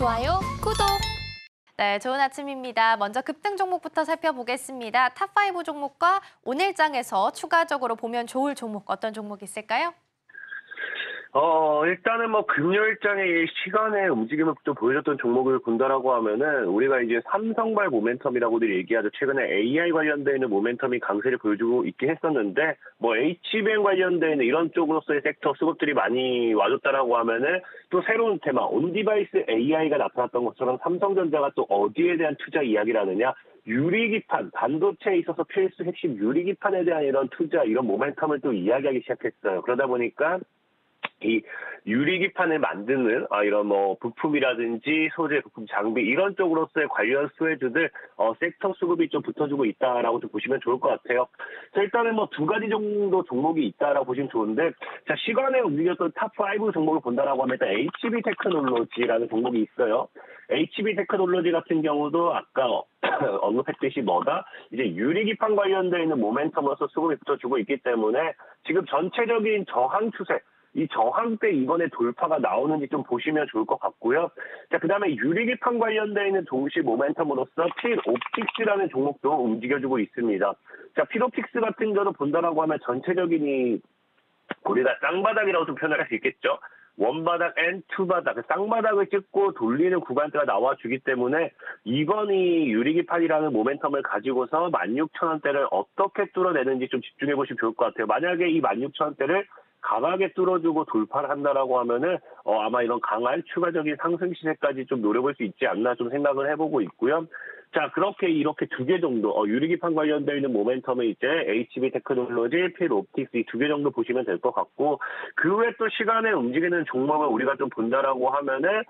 좋아요, 구독. 네, 좋은 아침입니다. 먼저 급등 종목부터 살펴보겠습니다. 탑5 종목과 오늘장에서 추가적으로 보면 좋을 종목 어떤 종목이 있을까요? 일단은 뭐 금요일장에 이 시간의 움직임을 좀 보여줬던 종목을 본다라고 하면은 우리가 이제 삼성발 모멘텀이라고들 얘기하죠. 최근에 AI 관련되어 있는 모멘텀이 강세를 보여주고 있긴 했었는데 뭐 HBM 관련되어 있는 이런 쪽으로서의 섹터 수급들이 많이 와줬다라고 하면은 또 새로운 테마 온디바이스 AI가 나타났던 것처럼 삼성전자가 또 어디에 대한 투자 이야기를 하느냐. 유리기판, 반도체에 있어서 필수 핵심 유리기판에 대한 이런 투자, 이런 모멘텀을 또 이야기하기 시작했어요. 그러다 보니까 이 유리기판을 만드는 이런 뭐 부품이라든지 소재, 부품, 장비 이런 쪽으로서의 관련 수혜주들 섹터 수급이 좀 붙어주고 있다라고 좀 보시면 좋을 것 같아요. 자, 일단은 뭐 두 가지 정도 종목이 있다라고 보시면 좋은데, 자, 시간에 움직였던 탑5 종목을 본다라고 하면 일단 HB 테크놀로지라는 종목이 있어요. HB 테크놀로지 같은 경우도 아까 언급했듯이 이제 유리기판 관련되어 있는 모멘텀으로서 수급이 붙어주고 있기 때문에 지금 전체적인 저항 추세, 이 저항대 이번에 돌파가 나오는지 좀 보시면 좋을 것 같고요. 자, 그 다음에 유리기판 관련되어 있는 동시 모멘텀으로서 필옵틱스라는 종목도 움직여주고 있습니다. 자, 필옵틱스 같은 경우도 본다라고 하면 전체적인 우리가 쌍바닥이라고 좀 표현할 수 있겠죠. 원바닥 앤 투바닥, 쌍바닥을 찍고 돌리는 구간대가 나와주기 때문에 이번 이 유리기판이라는 모멘텀을 가지고서 16,000원대를 어떻게 뚫어내는지 좀 집중해 보시면 좋을 것 같아요. 만약에 이 16,000원대를 강하게 뚫어주고 돌파를 한다라고 하면은 아마 이런 강한 추가적인 상승 시세까지 좀 노려볼 수 있지 않나 좀 생각을 해보고 있고요. 자, 이렇게 두 개 정도 유리기판 관련되어 있는 모멘텀은 이제 HB 테크놀로지, 필옵틱스 이 두 개 정도 보시면 될 것 같고, 그 외에 또 시간에 움직이는 종목을 우리가 좀 본다라고 하면은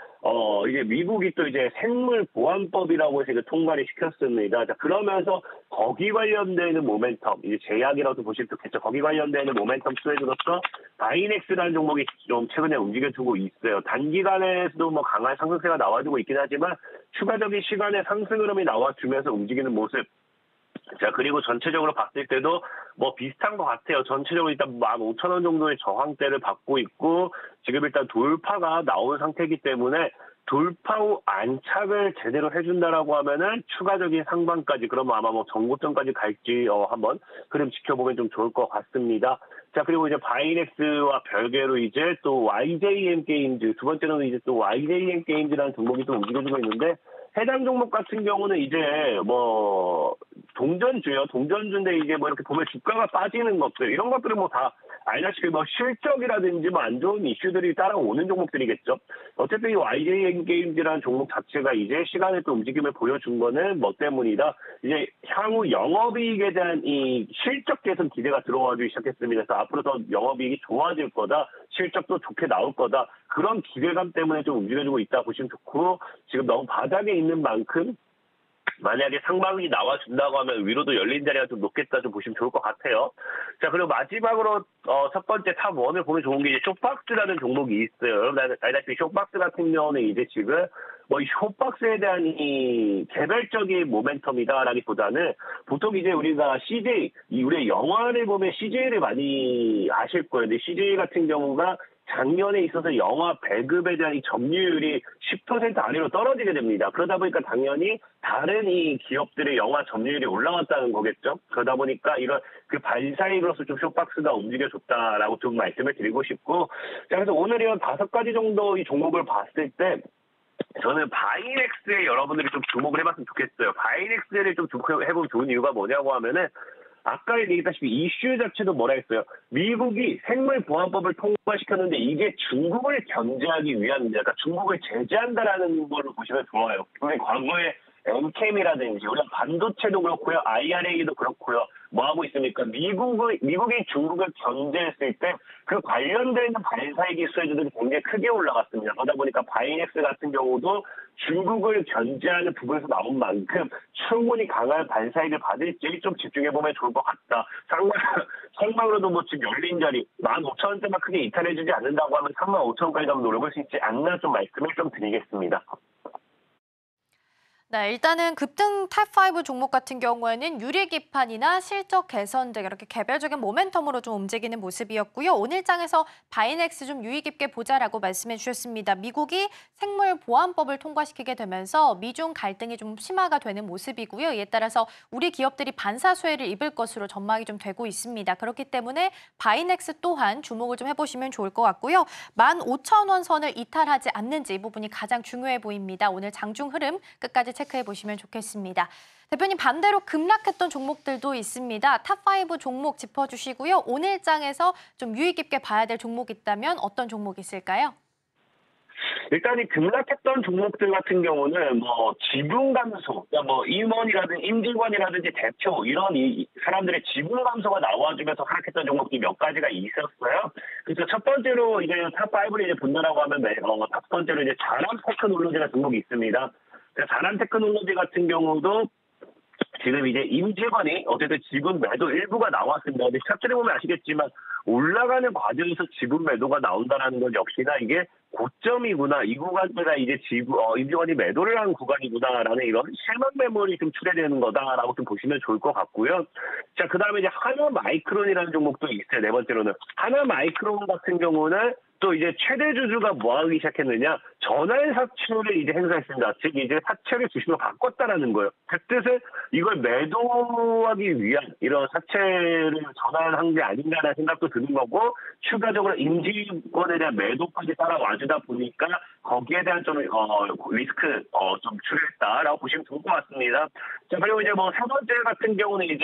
이제 미국이 또 이제 생물 보안법이라고 해서 통과를 시켰습니다. 자, 그러면서 거기 관련되는 모멘텀, 이제 제약이라도 보시면 좋겠죠. 거기 관련되는 모멘텀 수혜주로서 바이넥스라는 종목이 좀 최근에 움직여주고 있어요. 단기간에서도 뭐 강한 상승세가 나와주고 있긴 하지만 추가적인 시간의 상승 흐름이 나와주면서 움직이는 모습. 자, 그리고 전체적으로 봤을 때도 뭐 비슷한 것 같아요. 전체적으로 일단 15,000원 정도의 저항대를 받고 있고, 지금 일단 돌파가 나온 상태이기 때문에 돌파 후 안착을 제대로 해준다라고 하면은 추가적인 상방까지, 그러면 아마 뭐 전고점까지 갈지 한번 흐름 지켜보면 좀 좋을 것 같습니다. 자, 그리고 이제 바이넥스와 별개로 이제 또 YJM 게임즈, 두 번째로는 이제 또 YJM 게임즈라는 종목이 또 움직여주고 있는데, 해당 종목 같은 경우는 이제 뭐 동전주인데 이제 뭐 이렇게 보면 주가가 빠지는 것들, 이런 것들은 뭐 다 알다시피 뭐 실적이라든지 뭐 안 좋은 이슈들이 따라오는 종목들이겠죠. 어쨌든 이 YJN 게임즈라는 종목 자체가 이제 시간에 또 움직임을 보여준 거는 뭐 때문이다. 이제 향후 영업이익에 대한 이 실적 개선 기대가 들어와주기 시작했습니다. 그래서 앞으로 더 영업이익이 좋아질 거다, 실적도 좋게 나올 거다, 그런 기대감 때문에 좀 움직여주고 있다 보시면 좋고, 지금 너무 바닥에 있는 만큼 만약에 상방이 나와준다고 하면 위로도 열린 자리가 좀 높겠다 좀 보시면 좋을 것 같아요. 자, 그리고 마지막으로 첫 번째 탑1을 보면 좋은 게 이제 쇼박스라는 종목이 있어요. 여러분 알다시피 쇼박스 같은 경우는 이제 지금 뭐 이 쇼박스에 대한 이 개별적인 모멘텀이다라기보다는 보통 이제 우리가 CJ, 우리 영화를 보면 CJ를 많이 아실 거예요. 근데 CJ 같은 경우가 작년에 있어서 영화 배급에 대한 이 점유율이 10% 아래로 떨어지게 됩니다. 그러다 보니까 당연히 다른 이 기업들의 영화 점유율이 올라갔다는 거겠죠. 그러다 보니까 이런 그 발사익으로서 좀 쇼박스가 움직여줬다라고 좀 말씀을 드리고 싶고, 자, 그래서 오늘 이런 5가지 정도 이 종목을 봤을 때 저는 바이넥스에 여러분들이 좀 주목을 해봤으면 좋겠어요. 바이넥스를 좀 주목해보면 좋은 이유가 뭐냐고 하면은 아까 얘기했다시피 이슈 자체도 뭐라 했어요. 미국이 생물보안법을 통과시켰는데 이게 중국을 견제하기 위함입니다. 그러니까 중국을 제재한다라는 걸로 보시면 좋아요. 우리 과거에 엔캠이라든지 우리가 반도체도 그렇고요, IRA도 그렇고요. 뭐 하고 있습니까? 미국이 중국을 견제했을 때 그 관련된 발사이기 수혜주들이 굉장히 크게 올라갔습니다. 그러다 보니까 바이넥스 같은 경우도 중국을 견제하는 부분에서 나온 만큼 충분히 강한 발사이익을 받을지 좀 집중해보면 좋을 것 같다. 상방으로도 뭐 지금 열린 자리 15,000원대만 크게 이탈해주지 않는다고 하면 35,000원까지 한번 노려볼 수 있지 않나 좀 말씀을 좀 드리겠습니다. 네, 일단은 급등 탑5 종목 같은 경우에는 유리 기판이나 실적 개선 등 이렇게 개별적인 모멘텀으로 좀 움직이는 모습이었고요. 오늘 장에서 바이넥스 좀 유의 깊게 보자라고 말씀해 주셨습니다. 미국이 생물 보안법을 통과시키게 되면서 미중 갈등이 좀 심화가 되는 모습이고요. 이에 따라서 우리 기업들이 반사수혜를 입을 것으로 전망이 좀 되고 있습니다. 그렇기 때문에 바이넥스 또한 주목을 좀 해보시면 좋을 것 같고요. 15,000원 선을 이탈하지 않는지 이 부분이 가장 중요해 보입니다. 오늘 장중 흐름 끝까지 체크해 보시면 좋겠습니다. 대표님 반대로 급락했던 종목들도 있습니다. 탑5 종목 짚어주시고요. 오늘 장에서 좀 유의 깊게 봐야 될 종목 있다면 어떤 종목이 있을까요? 일단 이 급락했던 종목들 같은 경우는 뭐 지분 감소, 그러니까 뭐 임원이라든지 임직원이라든지 대표 이런 이 사람들의 지분 감소가 나와주면서 하락했던 종목들이 몇 가지가 있었어요. 그래서 첫 번째로 이제 탑5를 이제 본다라고 하면 첫 번째로 이제 자남 테크놀로지가 종목이 있습니다. 자남 테크놀로지 같은 경우도 지금 이제 임직원이 어쨌든 지분 매도 일부가 나왔습니다. 근데 차트를 보면 아시겠지만 올라가는 과정에서 지분 매도가 나온다는 건 역시나 이게 고점이구나. 이 구간대가 이제 임직원이 매도를 한 구간이구나라는 이런 실망 매물이 좀 출해되는 거다라고 좀 보시면 좋을 것 같고요. 자, 그 다음에 이제 하나마이크론이라는 종목도 있어요. 네 번째로는. 하나마이크론 같은 경우는 또 이제 최대 주주가 뭐 하기 시작했느냐? 전환 사채를 이제 행사했습니다. 즉 이제 사채를 주식으로 바꿨다라는 거예요. 그 뜻은 이걸 매도하기 위한 이런 사채를 전환한 게 아닌가라는 생각도 드는 거고, 추가적으로 임직원에 대한 매도까지 따라와주다 보니까 거기에 대한 좀 리스크 좀 줄였다라고 보시면 좋을 것 같습니다. 자, 그리고 이제 뭐 세 번째 같은 경우는 이제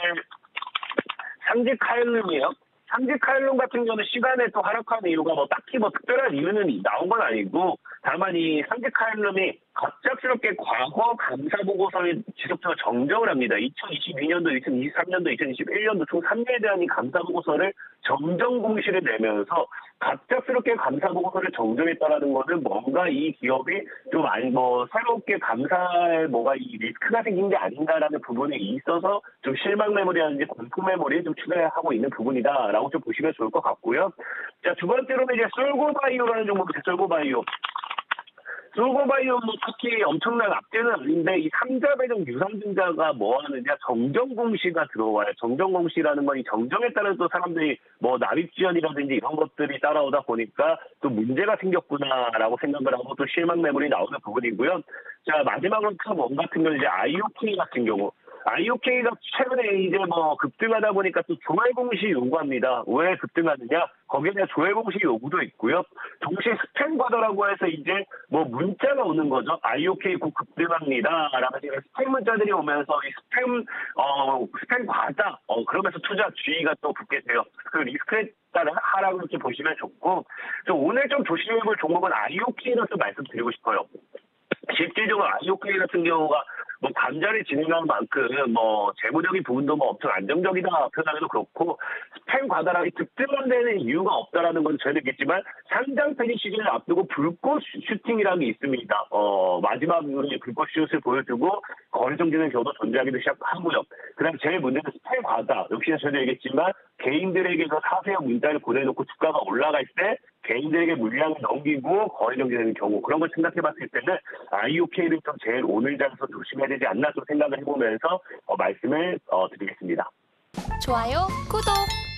상직하일륨이에요. 상직하일륨 같은 경우는 시간에 또 하락하는 이유가 뭐 딱히 뭐 특별한 이유는 나온 건 아니고, 다만 이 상직하일륨이 갑작스럽게 과거 감사 보고서를 지속적으로 정정을 합니다. 2022년도, 2023년도, 2021년도 총 3년에 대한 이 감사 보고서를 정정 공시를 내면서 갑작스럽게 감사 보고서를 정정했다라는 것은 뭔가 이 기업이 좀 새롭게 감사에 뭐가 이 리스크가 생긴 게 아닌가라는 부분에 있어서 좀 실망 매물이라든지 공포 매물이 좀 추가하고 있는 부분이다라고 좀 보시면 좋을 것 같고요. 자, 두 번째로는 이제 솔고바이오라는 종목이 있어요. 솔고바이오. 솔고바이오 뭐 특히 엄청난 악재는 아닌데 이 3자 배정 유상증자가 뭐 하느냐 정정 공시가 들어와요. 정정 공시라는 건 이 정정에 따라 또 사람들이 뭐 납입 지연이라든지 이런 것들이 따라오다 보니까 또 문제가 생겼구나라고 생각을 하고 또 실망 매물이 나오는 부분이고요. 자, 마지막으로 탑1 같은 경우는 이제 IOK 같은 경우. IOK가 최근에 이제 뭐 급등하다 보니까 또 조회 공시 요구합니다. 왜 급등하느냐? 거기에 대한 조회 공시 요구도 있고요. 동시에 스팸 과다라고 해서 이제 뭐 문자가 오는 거죠. IOK 곧 급등합니다. 라고 스팸 문자들이 오면서 이 스팸 과다. 그러면서 투자 주의가 또 붙게 돼요. 그 리스크에 따른 하락을 좀 보시면 좋고, 오늘 좀 조심해 볼 종목은 IOK로 좀 말씀드리고 싶어요. 실질적으로 IOK 같은 경우가 뭐 감자를 진행한 만큼 뭐 재무적인 부분도 뭐 엄청 안정적이다 표현하기도 그렇고, 스팸 과다락이 급등한다는 이유가 없다라는 건 저희도 있겠지만 상장 폐지 시즌을 앞두고 불꽃 슈팅이라는 게 있습니다. 마지막으로 불꽃 슛을 보여주고 거래 정지는 겨우도 존재하기도 시작하고요. 그다음 제일 문제는 스팸 과다. 역시나 저희도 얘기했지만 개인들에게서 사세요 문자를 보내놓고 주가가 올라갈 때 개인들에게 물량을 넘기고 거래 정지되는 경우, 그런 걸 생각해봤을 때는 IOK를 좀 제일 오늘 장에서 조심해야 되지 않나 좀 생각을 해보면서 말씀을 드리겠습니다. 좋아요, 구독!